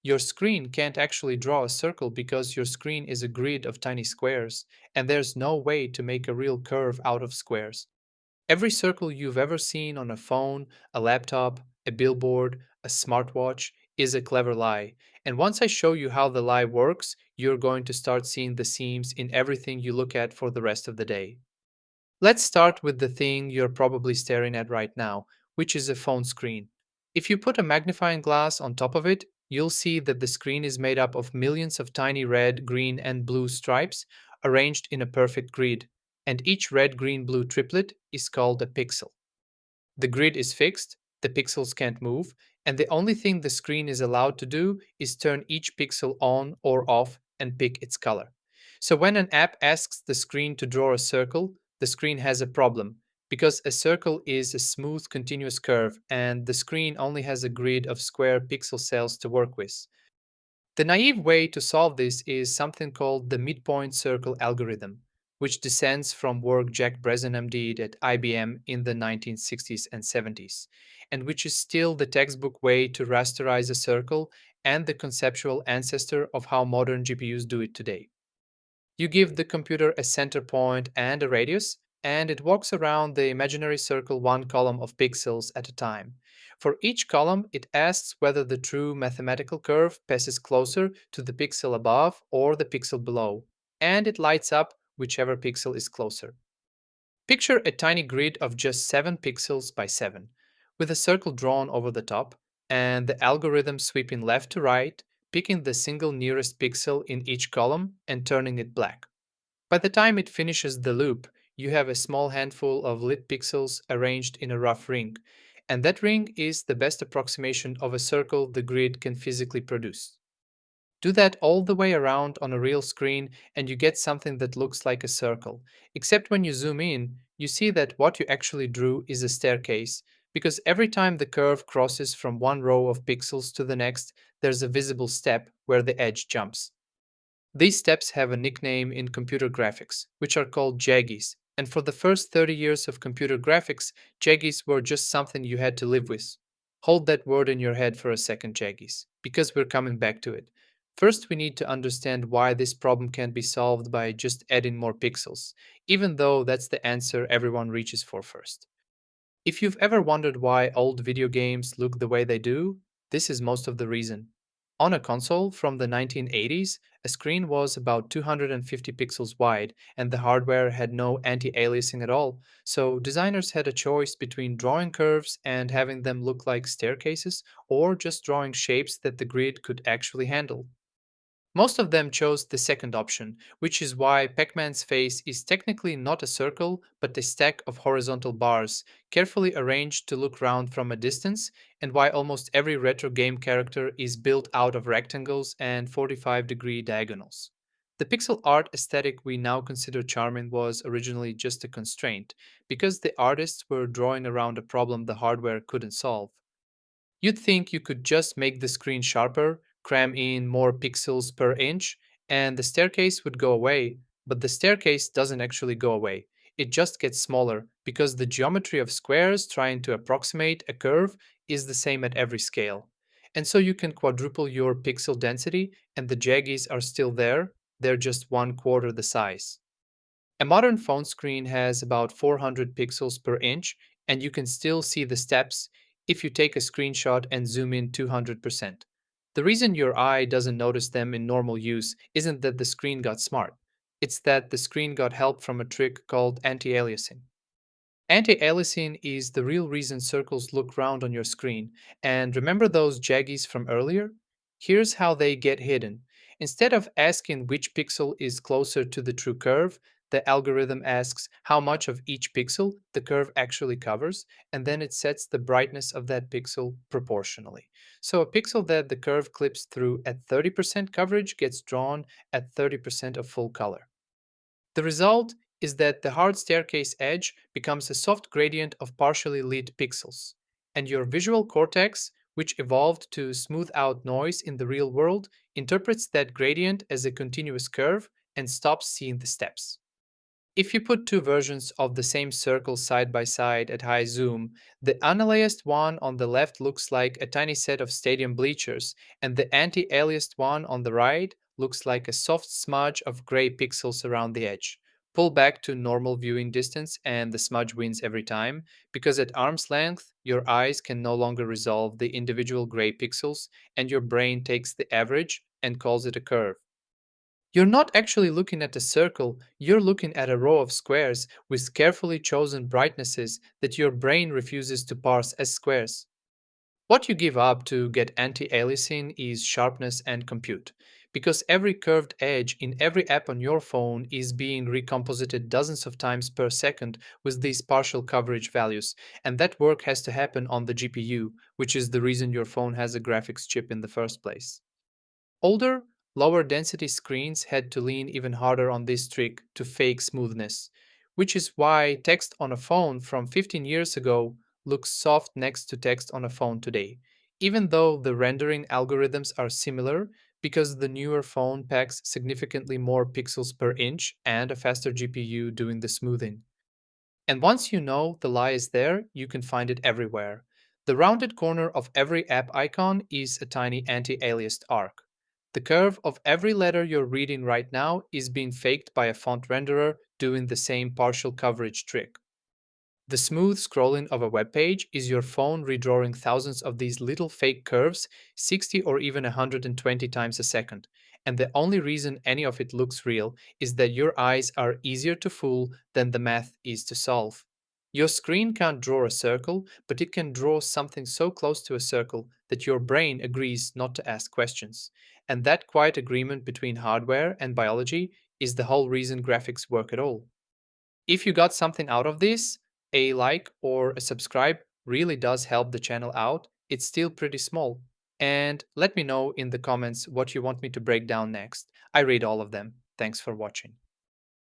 Your screen can't actually draw a circle because your screen is a grid of tiny squares, and there's no way to make a real curve out of squares. Every circle you've ever seen on a phone, a laptop, a billboard, a smartwatch is a clever lie. And once I show you how the lie works, you're going to start seeing the seams in everything you look at for the rest of the day. Let's start with the thing you're probably staring at right now, which is a phone screen. If you put a magnifying glass on top of it, you'll see that the screen is made up of millions of tiny red, green, and blue stripes arranged in a perfect grid, and each red, green, blue triplet is called a pixel. The grid is fixed, the pixels can't move, and the only thing the screen is allowed to do is turn each pixel on or off and pick its color. So when an app asks the screen to draw a circle, the screen has a problem because a circle is a smooth, continuous curve, and the screen only has a grid of square pixel cells to work with. The naive way to solve this is something called the midpoint circle algorithm, which descends from work Jack Bresenham did at IBM in the 1960s and 70s, and which is still the textbook way to rasterize a circle and the conceptual ancestor of how modern GPUs do it today. You give the computer a center point and a radius, and it walks around the imaginary circle one column of pixels at a time. For each column, it asks whether the true mathematical curve passes closer to the pixel above or the pixel below, and it lights up whichever pixel is closer. Picture a tiny grid of just 7 pixels by 7, with a circle drawn over the top, and the algorithm sweeping left to right, picking the single nearest pixel in each column and turning it black. By the time it finishes the loop, you have a small handful of lit pixels arranged in a rough ring, and that ring is the best approximation of a circle the grid can physically produce. Do that all the way around on a real screen, and you get something that looks like a circle. Except when you zoom in, you see that what you actually drew is a staircase, because every time the curve crosses from one row of pixels to the next, there's a visible step where the edge jumps. These steps have a nickname in computer graphics, which are called Jaggies. And for the first 30 years of computer graphics, Jaggies were just something you had to live with. Hold that word in your head for a second, Jaggies, because we're coming back to it. First, we need to understand why this problem can't be solved by just adding more pixels, even though that's the answer everyone reaches for first. If you've ever wondered why old video games look the way they do, this is most of the reason. On a console from the 1980s, a screen was about 250 pixels wide, and the hardware had no anti aliasing at all, so designers had a choice between drawing curves and having them look like staircases, or just drawing shapes that the grid could actually handle. Most of them chose the second option, which is why Pac Man's face is technically not a circle but a stack of horizontal bars, carefully arranged to look round from a distance, and why almost every retro game character is built out of rectangles and 45-degree diagonals. The pixel art aesthetic we now consider charming was originally just a constraint, because the artists were drawing around a problem the hardware couldn't solve. You'd think you could just make the screen sharper, cram in more pixels per inch, and the staircase would go away, but the staircase doesn't actually go away. It just gets smaller because the geometry of squares trying to approximate a curve is the same at every scale. And so you can quadruple your pixel density, and the jaggies are still there, they're just one quarter the size. A modern phone screen has about 400 pixels per inch, and you can still see the steps if you take a screenshot and zoom in 200%. The reason your eye doesn't notice them in normal use isn't that the screen got smart, it's that the screen got help from a trick called anti-aliasing. Anti-aliasing is the real reason circles look round on your screen. And remember those jaggies from earlier? Here's how they get hidden. Instead of asking which pixel is closer to the true curve, the algorithm asks how much of each pixel the curve actually covers, and then it sets the brightness of that pixel proportionally. So a pixel that the curve clips through at 30% coverage gets drawn at 30% of full color. The result is that the hard staircase edge becomes a soft gradient of partially lit pixels, and your visual cortex, which evolved to smooth out noise in the real world, interprets that gradient as a continuous curve and stops seeing the steps. If you put two versions of the same circle side by side at high zoom, the unaliased one on the left looks like a tiny set of stadium bleachers, and the anti-aliased one on the right looks like a soft smudge of gray pixels around the edge. Pull back to normal viewing distance, and the smudge wins every time, because at arm's length, your eyes can no longer resolve the individual gray pixels, and your brain takes the average and calls it a curve. You're not actually looking at a circle, you're looking at a row of squares with carefully chosen brightnesses that your brain refuses to parse as squares. What you give up to get anti-aliasing is sharpness and compute, because every curved edge in every app on your phone is being recomposited dozens of times per second with these partial coverage values, and that work has to happen on the GPU, which is the reason your phone has a graphics chip in the first place. Older, lower density screens had to lean even harder on this trick to fake smoothness, which is why text on a phone from 15 years ago looks soft next to text on a phone today, even though the rendering algorithms are similar because the newer phone packs significantly more pixels per inch and a faster GPU doing the smoothing. And once you know the lie is there, you can find it everywhere. The rounded corner of every app icon is a tiny anti aliased arc. The curve of every letter you're reading right now is being faked by a font renderer doing the same partial coverage trick. The smooth scrolling of a web page is your phone redrawing thousands of these little fake curves 60 or even 120 times a second. And the only reason any of it looks real is that your eyes are easier to fool than the math is to solve. Your screen can't draw a circle, but it can draw something so close to a circle that your brain agrees not to ask questions. And that quiet agreement between hardware and biology is the whole reason graphics work at all. If you got something out of this, a like or a subscribe really does help the channel out. It's still pretty small. And let me know in the comments what you want me to break down next. I read all of them. Thanks for watching.